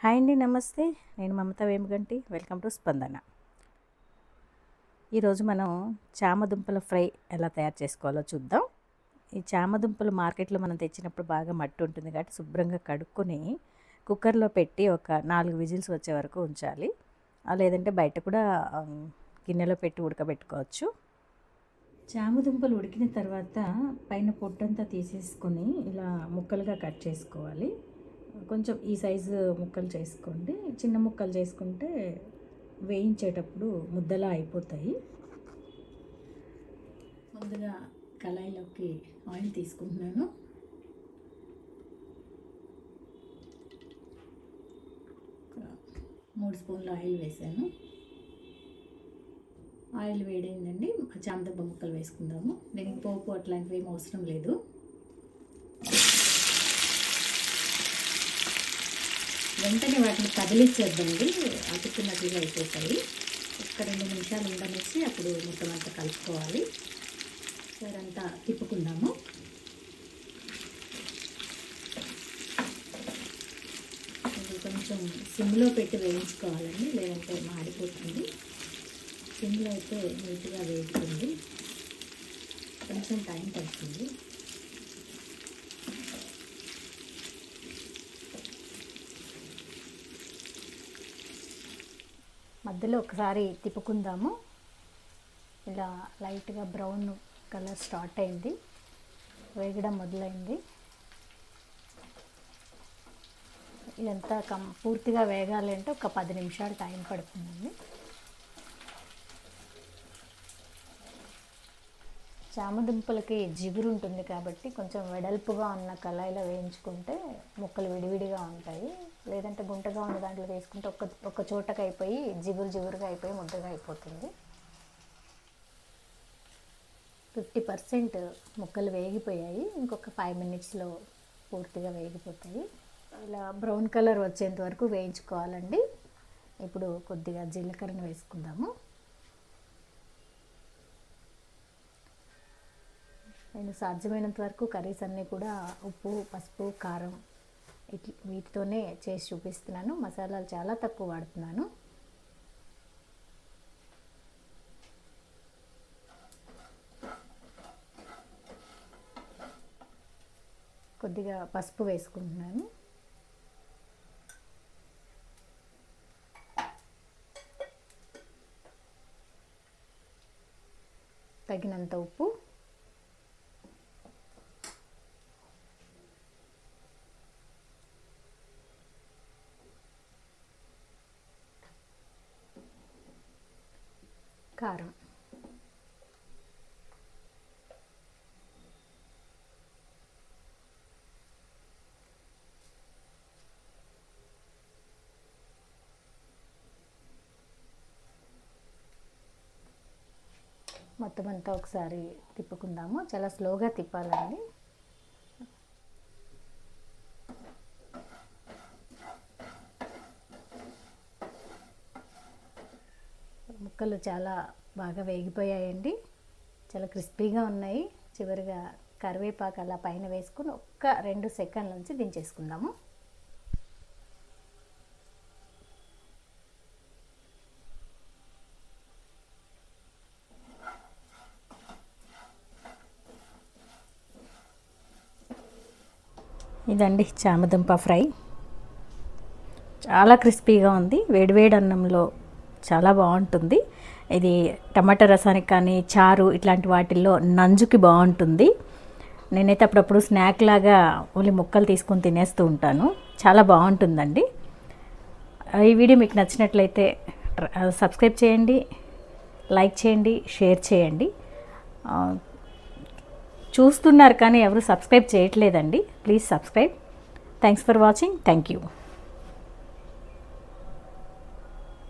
Hi అండి, నమస్తే. నేను మమత వేమగంటి. వెల్కమ్ టు స్పందన. ఈరోజు మనం చామదుంపల ఫ్రై ఎలా తయారు చేసుకోవాలో చూద్దాం. ఈ చామదుంపలు మార్కెట్లో మనం తెచ్చినప్పుడు బాగా మట్టి ఉంటుంది కాబట్టి శుభ్రంగా కడుక్కొని కుక్కర్లో పెట్టి ఒక 4 విజిల్స్ వచ్చే వరకు ఉంచాలి. లేదంటే బయట కూడా గిన్నెలో పెట్టి ఉడకబెట్టుకోవచ్చు. చామదుంపలు ఉడికిన తర్వాత పైన పొట్టంతా తీసేసుకొని ఇలా ముక్కలుగా కట్ చేసుకోవాలి. కొంచెం ఈ సైజు ముక్కలు చేసుకోండి. చిన్న ముక్కలు చేసుకుంటే వేయించేటప్పుడు ముద్దలా అయిపోతాయి. ముందుగా కళాయిలోకి ఆయిల్ తీసుకుంటున్నాను. ఒక 3 స్పూన్ల ఆయిల్ వేసాను. ఆయిల్ వేడైందండి. చామదుంప ముక్కలు వేసుకుందాము. దీనికి పోపు అట్లాంటివి ఏం అవసరం లేదు. వెంటనే వాటిని కదిలించేద్దండి, అతుక్కున్నట్లుగా అయిపోతాయి. ఒక 2 నిమిషాలు ఉండనిచ్చి అప్పుడు మొత్తం అంతా కలుపుకోవాలి. సరంతా తిప్పుకుందాము. ఇది కొంచెం సిమ్లో పెట్టి వేయించుకోవాలండి, లేదంటే మాడిపోతుంది. సిమ్లో అయితే నీట్గా వేగుతుంది, కొంచెం టైం పడుతుంది. మధ్యలో ఒకసారి తిప్పుకుందాము. ఇలా లైట్గా బ్రౌన్ కలర్ స్టార్ట్ అయింది, వేగడం మొదలైంది. ఇదంతా పూర్తిగా వేగాలి అంటే ఒక 10 నిమిషాలు టైం పడుతుందండి. చామదుంపలకి జిగురు ఉంటుంది కాబట్టి కొంచెం వెడల్పుగా ఉన్న కళాయిలో వేయించుకుంటే ముక్కలు విడివిడిగా ఉంటాయి. లేదంటే గుంటగా ఉన్న దాంట్లో వేసుకుంటే ఒక చోటకి అయిపోయి జిగురుగా అయిపోయి ముద్దగా అయిపోతుంది. 50% ముక్కలు వేగిపోయాయి. ఇంకొక 5 మినిట్స్లో పూర్తిగా వేగిపోతాయి. ఇలా బ్రౌన్ కలర్ వచ్చేంత వరకు వేయించుకోవాలండి. ఇప్పుడు కొద్దిగా జీలకర్రను వేసుకుందాము. నేను సాధ్యమైనంత వరకు కర్రీస్ అన్నీ కూడా ఉప్పు, పసుపు, కారం వీటితోనే చేసి చూపిస్తున్నాను. మసాలాలు చాలా తక్కువ వాడుతున్నాను. కొద్దిగా పసుపు వేసుకుంటున్నాను. తగినంత ఉప్పు, కారం, మొత్తం అంతా ఒకసారి తిప్పుకుందాము. చాలా స్లోగా తిప్పాలండి. ముక్కలు చాలా బాగా వేగిపోయాయండి, చాలా క్రిస్పీగా ఉన్నాయి. చివరిగా కరివేపాకు అలా పైన వేసుకుని ఒక్క 2 సెకండ్ల నుంచి దించేసుకుందాము. ఇదండి చామదుంప ఫ్రై. చాలా క్రిస్పీగా ఉంది. వేడివేడి అన్నంలో చాలా బాగుంటుంది. ఇది టమాటా రసానికి కానీ చారు ఇట్లాంటి వాటిల్లో నంజుకి బాగుంటుంది. నేనైతే అప్పుడప్పుడు స్నాక్ లాగా ఓన్లీ ముక్కలు తీసుకొని తినేస్తూ ఉంటాను. చాలా బాగుంటుందండి. ఈ వీడియో మీకు నచ్చినట్లయితే సబ్స్క్రైబ్ చేయండి, లైక్ చేయండి, షేర్ చేయండి. చూస్తున్నారు కానీ ఎవరు సబ్స్క్రైబ్ చేయట్లేదండి. Please subscribe. Thanks for watching. Thank you.